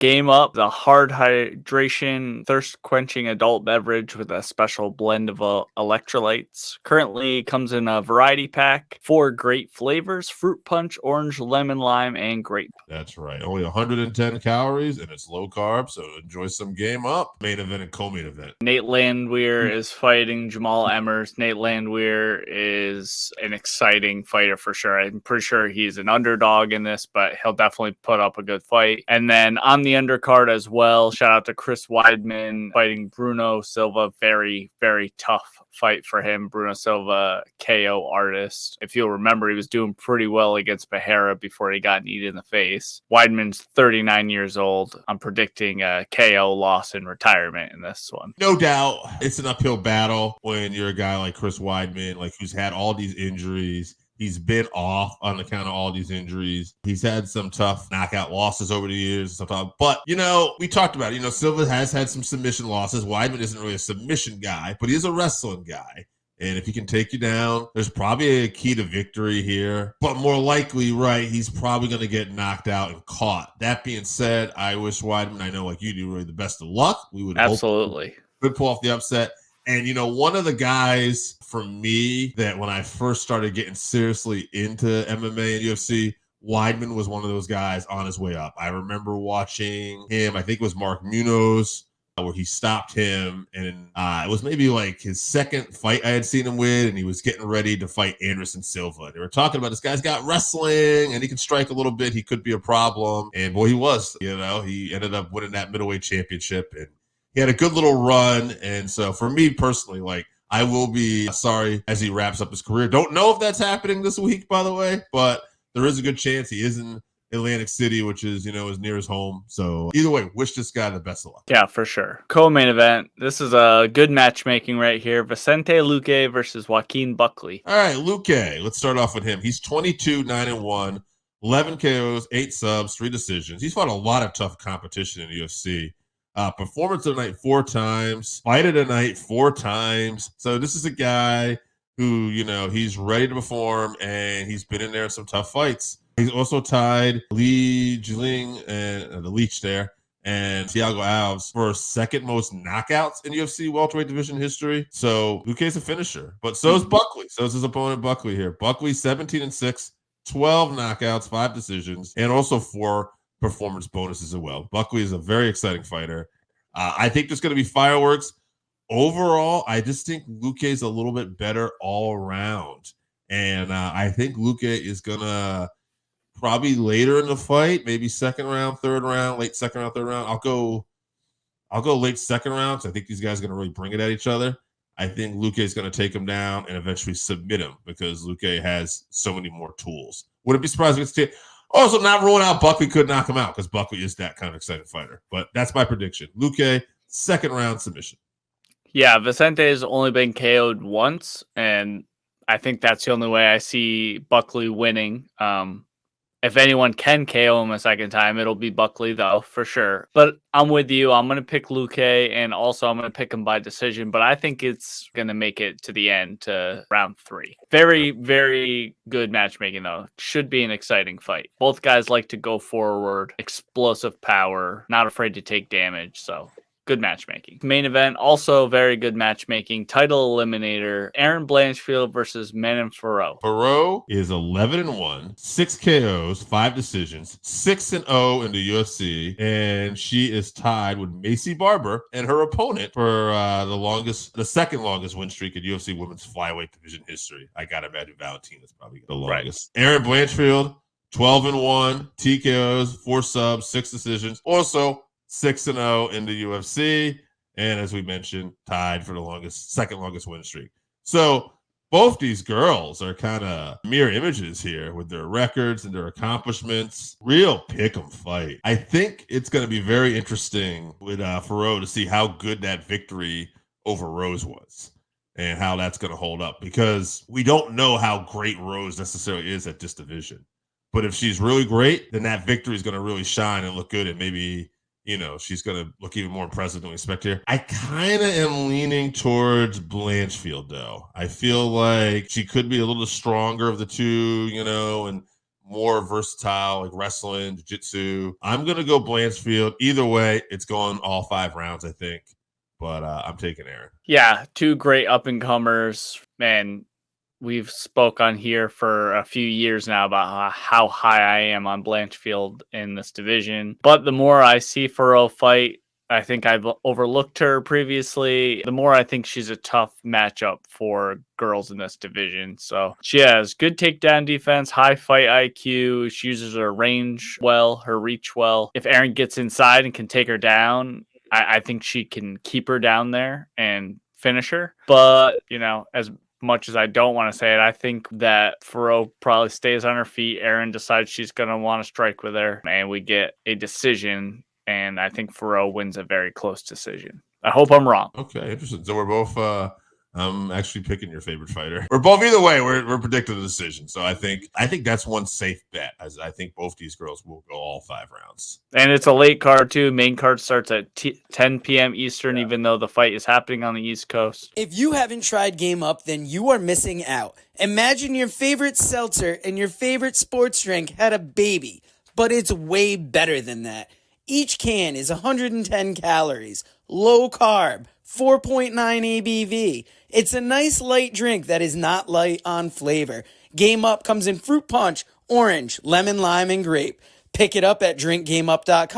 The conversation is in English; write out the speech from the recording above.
Game Up, the hard hydration, thirst quenching adult beverage with a special blend of electrolytes. Currently comes in a variety pack, 4 great flavors: fruit punch, orange, lemon, lime, and grape. That's right. Only 110 calories, and it's low carb, so enjoy some Game Up. Main event and co-main event. Nate Landwehr is fighting Jamal Emmers. Nate Landwehr is an exciting fighter for sure. I'm pretty sure he's an underdog in this, but he'll definitely put up a good fight. And then on the undercard as well, shout out to Chris Weidman fighting Bruno Silva. Very, very tough fight for him. Bruno Silva, KO artist. If you'll remember, he was doing pretty well against Behera before he got kneed in the face. Weidman's 39 years old. I'm predicting a KO loss in retirement in this one. No doubt, it's an uphill battle when you're a guy like Chris Weidman, like who's had all these injuries. He's been off on account of all these injuries. He's had some tough knockout losses over the years. But, we talked about it. Silva has had some submission losses. Weidman isn't really a submission guy, but he's a wrestling guy. And if he can take you down, there's probably a key to victory here. But more likely, right, he's probably going to get knocked out and caught. That being said, I wish Weidman, I know like you do, really the best of luck. We would absolutely could pull off the upset. And, one of the guys for me that when I first started getting seriously into MMA and UFC, Weidman was one of those guys on his way up. I remember watching him, I think it was Mark Munoz, where he stopped him. And it was maybe like his second fight I had seen him with, and he was getting ready to fight Anderson Silva. They were talking about this guy's got wrestling, and he can strike a little bit. He could be a problem. And boy, he was. He ended up winning that middleweight championship, and he had a good little run. And so for me personally, like, I will be sorry as he wraps up his career. Don't know if that's happening this week, by the way, but there is a good chance he is in Atlantic City, which is, is near his home. So either way, wish this guy the best of luck. Yeah, for sure. Co-main event. This is a good matchmaking right here. Vicente Lucque versus Joaquin Buckley. All right, Lucque. Let's start off with him. He's 22, 9-1, 11 KOs, 8 subs, 3 decisions. He's fought a lot of tough competition in the UFC. Performance of the night 4 times, fight of the night 4 times. So this is a guy who, he's ready to perform, and he's been in there in some tough fights. He's also tied Li Jiling and the Leech there and Thiago Alves for second most knockouts in UFC welterweight division history. So Lucque's a finisher, but so is Buckley. So is his opponent Buckley here. Buckley 17-6, 12 knockouts, 5 decisions, and also 4 performance bonuses as well. Buckley is a very exciting fighter. I think there's going to be fireworks. Overall, I just think Lucque is a little bit better all around. And I think Lucque is going to probably later in the fight, maybe second round, third round, late second round, third round. I'll go late second round. So I think these guys are going to really bring it at each other. I think Lucque is going to take him down and eventually submit him because Lucque has so many more tools. Wouldn't be surprised if it's also not ruling out Buckley could knock him out because Buckley is that kind of exciting fighter. But that's my prediction. Lucque, second round submission. Yeah, Vicente has only been KO'd once, and I think that's the only way I see Buckley winning. If anyone can KO him a second time, it'll be Buckley, though, for sure. But I'm with you. I'm going to pick Lucque, and also I'm going to pick him by decision. But I think it's going to make it to the end, to round 3. Very, very good matchmaking, though. Should be an exciting fight. Both guys like to go forward, explosive power, not afraid to take damage, so good matchmaking. Main event, also very good matchmaking. Title eliminator, Erin Blanchfield versus Manon Fiorot. Fiorot is 11-1, 6 KOs, 5 decisions, 6-0 in the UFC, and she is tied with Macy Barber and her opponent for the second longest win streak in UFC women's flyweight division history. I gotta imagine Valentina's probably the longest. Right. Erin Blanchfield, 12-1, TKOs, 4 subs, 6 decisions. Also 6-0 in the UFC, and as we mentioned, tied for the second longest win streak. So both these girls are kind of mirror images here with their records and their accomplishments. Real pick'em fight. I think it's going to be very interesting with Fiorot to see how good that victory over Rose was and how that's going to hold up, because we don't know how great Rose necessarily is at this division. But if she's really great, then that victory is going to really shine and look good, and maybe she's going to look even more impressive than we expect here. I kind of am leaning towards Blanchfield, though. I feel like she could be a little stronger of the two, and more versatile, like wrestling, jiu-jitsu. I'm going to go Blanchfield. Either way, it's going all 5 rounds, I think. But I'm taking Erin. Yeah, 2 great up-and-comers. Man, we've spoke on here for a few years now about how high I am on Blanchfield in this division. But the more I see Fiorot fight, I think I've overlooked her previously. The more I think she's a tough matchup for girls in this division. So she has good takedown defense, high fight IQ. She uses her range well, her reach well. If Erin gets inside and can take her down, I think she can keep her down there and finish her. But, as much as I don't want to say it, I think that Fiorot probably stays on her feet. Erin decides she's going to want to strike with her, and we get a decision. And I think Fiorot wins a very close decision. I hope I'm wrong. Okay, interesting. So we're both I'm actually picking your favorite fighter. We're both either way. We're predicting a decision. So I think that's one safe bet, as I think both these girls will go all 5 rounds. And it's a late card too. Main card starts at 10 p.m. Eastern, even though the fight is happening on the East Coast. If you haven't tried Game Up, then you are missing out. Imagine your favorite seltzer and your favorite sports drink had a baby, but it's way better than that. Each can is 110 calories, low carb, 4.9 ABV. It's a nice light drink that is not light on flavor. Game Up comes in fruit punch, orange, lemon, lime, and grape. Pick it up at drinkgameup.com.